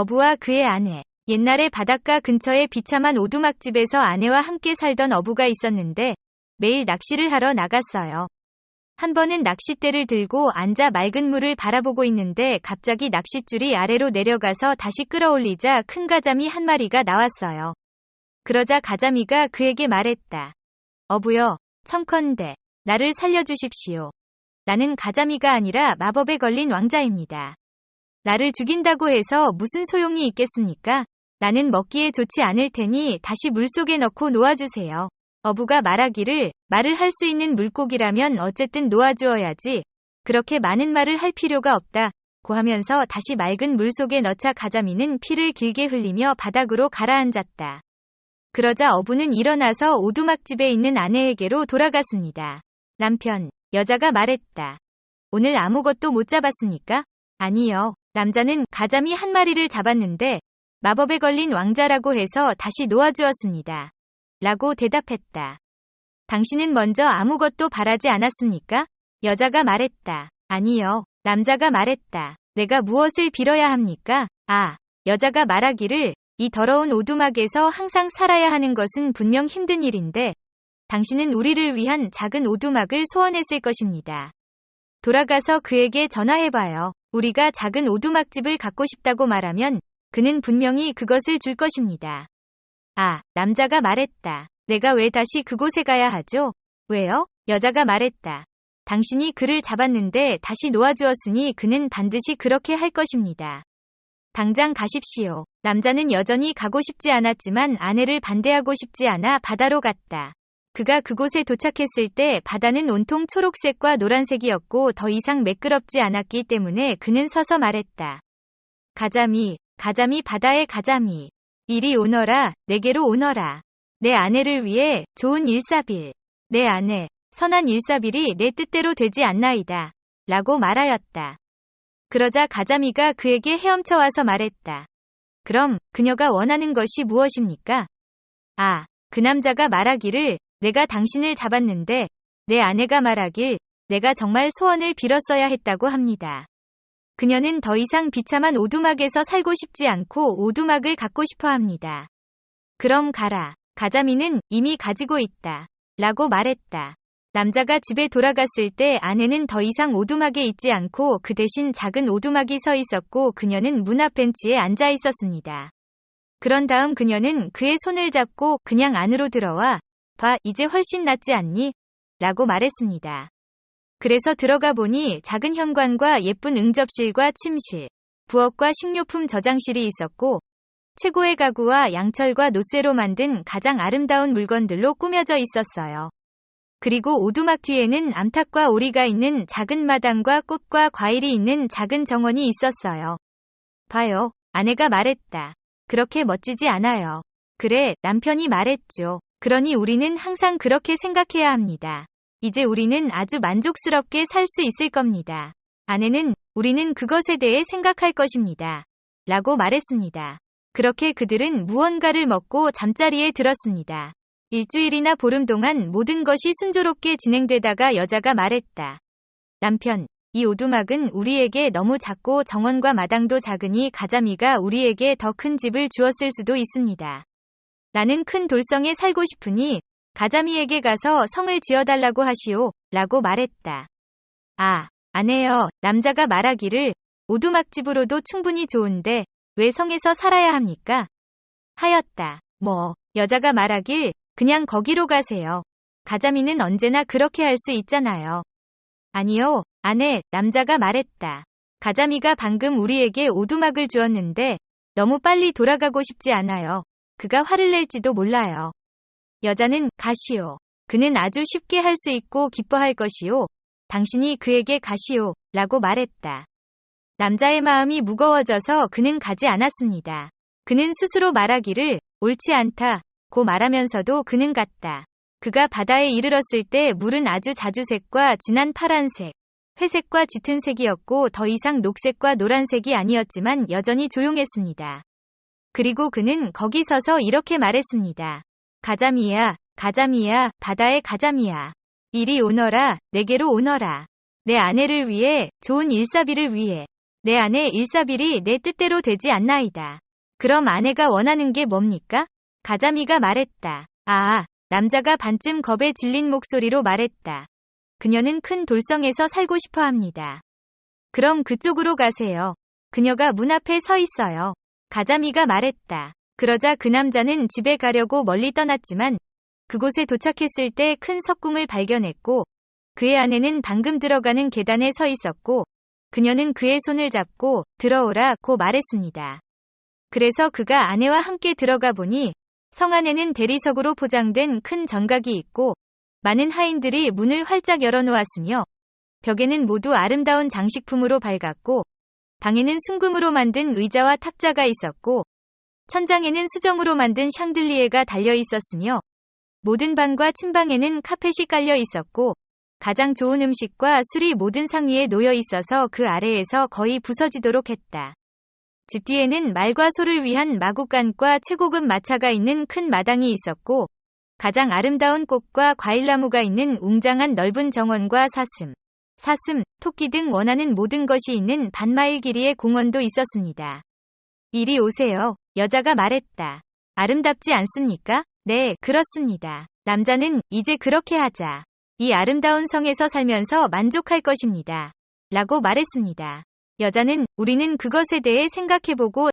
어부와 그의 아내. 옛날에 바닷가 근처의 비참한 오두막집에서 아내와 함께 살던 어부가 있었는데 매일 낚시를 하러 나갔어요. 한 번은 낚싯대를 들고 앉아 맑은 물을 바라보고 있는데 갑자기 낚싯줄이 아래로 내려가서 다시 끌어올리자 큰 가자미 한 마리가 나왔어요. 그러자 가자미가 그에게 말했다. 어부여, 청컨대, 나를 살려주십시오. 나는 가자미가 아니라 마법에 걸린 왕자입니다. 나를 죽인다고 해서 무슨 소용이 있겠습니까? 나는 먹기에 좋지 않을 테니 다시 물속에 넣고 놓아주세요. 어부가 말하기를 말을 할 수 있는 물고기라면 어쨌든 놓아주어야지. 그렇게 많은 말을 할 필요가 없다. 고 하면서 다시 맑은 물속에 넣자 가자미는 피를 길게 흘리며 바닥으로 가라앉았다. 그러자 어부는 일어나서 오두막집에 있는 아내에게로 돌아갔습니다. 남편, 여자가 말했다. 오늘 아무것도 못 잡았습니까? 아니요. 남자는 가자미 한 마리를 잡았는데 마법에 걸린 왕자라고 해서 다시 놓아주었습니다. 라고 대답했다. 당신은 먼저 아무것도 바라지 않았습니까? 여자가 말했다. 아니요. 남자가 말했다. 내가 무엇을 빌어야 합니까? 여자가 말하기를 이 더러운 오두막에서 항상 살아야 하는 것은 분명 힘든 일인데 당신은 우리를 위한 작은 오두막을 소원했을 것입니다. 돌아가서 그에게 전화해봐요. 우리가 작은 오두막집을 갖고 싶다고 말하면 그는 분명히 그것을 줄 것입니다. 남자가 말했다. 내가 왜 다시 그곳에 가야 하죠? 왜요? 여자가 말했다. 당신이 그를 잡았는데 다시 놓아주었으니 그는 반드시 그렇게 할 것입니다. 당장 가십시오. 남자는 여전히 가고 싶지 않았지만 아내를 반대하고 싶지 않아 바다로 갔다. 그가 그곳에 도착했을 때 바다는 온통 초록색과 노란색이었고 더 이상 매끄럽지 않았기 때문에 그는 서서 말했다. 가자미, 바다의 가자미. 이리 오너라, 내게로 오너라. 내 아내를 위해 좋은 일사빌. 내 아내, 선한 일사빌이 내 뜻대로 되지 않나이다. 라고 말하였다. 그러자 가자미가 그에게 헤엄쳐 와서 말했다. 그럼 그녀가 원하는 것이 무엇입니까? 그 남자가 말하기를 내가 당신을 잡았는데 내 아내가 말하길 내가 정말 소원을 빌었어야 했다고 합니다. 그녀는 더 이상 비참한 오두막에서 살고 싶지 않고 오두막을 갖고 싶어 합니다. 그럼 가라. 가자미는 이미 가지고 있다. 라고 말했다. 남자가 집에 돌아갔을 때 아내는 더 이상 오두막에 있지 않고 그 대신 작은 오두막이 서 있었고 그녀는 문 앞 벤치에 앉아 있었습니다. 그런 다음 그녀는 그의 손을 잡고 그냥 안으로 들어와 봐, 이제 훨씬 낫지 않니? 라고 말했습니다. 그래서 들어가 보니 작은 현관과 예쁜 응접실과 침실, 부엌과 식료품 저장실이 있었고 최고의 가구와 양철과 노쇠로 만든 가장 아름다운 물건들로 꾸며져 있었어요. 그리고 오두막 뒤에는 암탉과 오리가 있는 작은 마당과 꽃과 과일이 있는 작은 정원이 있었어요. 봐요, 아내가 말했다. 그렇게 멋지지 않아요. 그래, 남편이 말했죠. 그러니 우리는 항상 그렇게 생각해야 합니다. 이제 우리는 아주 만족스럽게 살 수 있을 겁니다. 아내는 우리는 그것에 대해 생각할 것입니다. 라고 말했습니다. 그렇게 그들은 무언가를 먹고 잠자리에 들었습니다. 일주일이나 보름 동안 모든 것이 순조롭게 진행되다가 여자가 말했다. 남편, 이 오두막은 우리에게 너무 작고 정원과 마당도 작으니 가자미가 우리에게 더 큰 집을 주었을 수도 있습니다. 나는 큰 돌성에 살고 싶으니 가자미에게 가서 성을 지어달라고 하시오. 라고 말했다. 아내여, 남자가 말하기를 오두막집으로도 충분히 좋은데 왜 성에서 살아야 합니까? 하였다. 여자가 말하길 그냥 거기로 가세요. 가자미는 언제나 그렇게 할 수 있잖아요. 아니요, 아내, 남자가 말했다. 가자미가 방금 우리에게 오두막을 주었는데 너무 빨리 돌아가고 싶지 않아요. 그가 화를 낼지도 몰라요. 여자는 가시오. 그는 아주 쉽게 할 수 있고 기뻐할 것이오. 당신이 그에게 가시오. 라고 말했다. 남자의 마음이 무거워져서 그는 가지 않았습니다. 그는 스스로 말하기를 옳지 않다. 고 말하면서도 그는 갔다. 그가 바다에 이르렀을 때 물은 아주 자주색과 진한 파란색, 회색과 짙은 색이었고 더 이상 녹색과 노란색이 아니었지만 여전히 조용했습니다. 그리고 그는 거기 서서 이렇게 말했습니다. 가자미야, 바다의 가자미야. 이리 오너라, 내게로 오너라. 내 아내를 위해, 좋은 일사비를 위해. 내 아내 일사빌이 내 뜻대로 되지 않나이다. 그럼 아내가 원하는 게 뭡니까? 가자미가 말했다. 남자가 반쯤 겁에 질린 목소리로 말했다. 그녀는 큰 돌성에서 살고 싶어 합니다. 그럼 그쪽으로 가세요. 그녀가 문 앞에 서 있어요. 가자미가 말했다. 그러자 그 남자는 집에 가려고 멀리 떠났지만 그곳에 도착했을 때 큰 석궁을 발견했고 그의 아내는 방금 들어가는 계단에 서 있었고 그녀는 그의 손을 잡고 들어오라고 말했습니다. 그래서 그가 아내와 함께 들어가 보니 성 안에는 대리석으로 포장된 큰 정각이 있고 많은 하인들이 문을 활짝 열어놓았으며 벽에는 모두 아름다운 장식품으로 밝았고 방에는 순금으로 만든 의자와 탁자가 있었고 천장에는 수정으로 만든 샹들리에가 달려 있었으며 모든 방과 침방에는 카펫이 깔려 있었고 가장 좋은 음식과 술이 모든 상위에 놓여 있어서 그 아래에서 거의 부서지도록 했다. 집 뒤에는 말과 소를 위한 마구간과 최고급 마차가 있는 큰 마당이 있었고 가장 아름다운 꽃과 과일나무가 있는 웅장한 넓은 정원과 사슴, 토끼 등 원하는 모든 것이 있는 반마일 길이의 공원도 있었습니다. 이리 오세요. 여자가 말했다. 아름답지 않습니까? 네, 그렇습니다. 남자는 이제 그렇게 하자. 이 아름다운 성에서 살면서 만족할 것입니다. 라고 말했습니다. 여자는 우리는 그것에 대해 생각해보고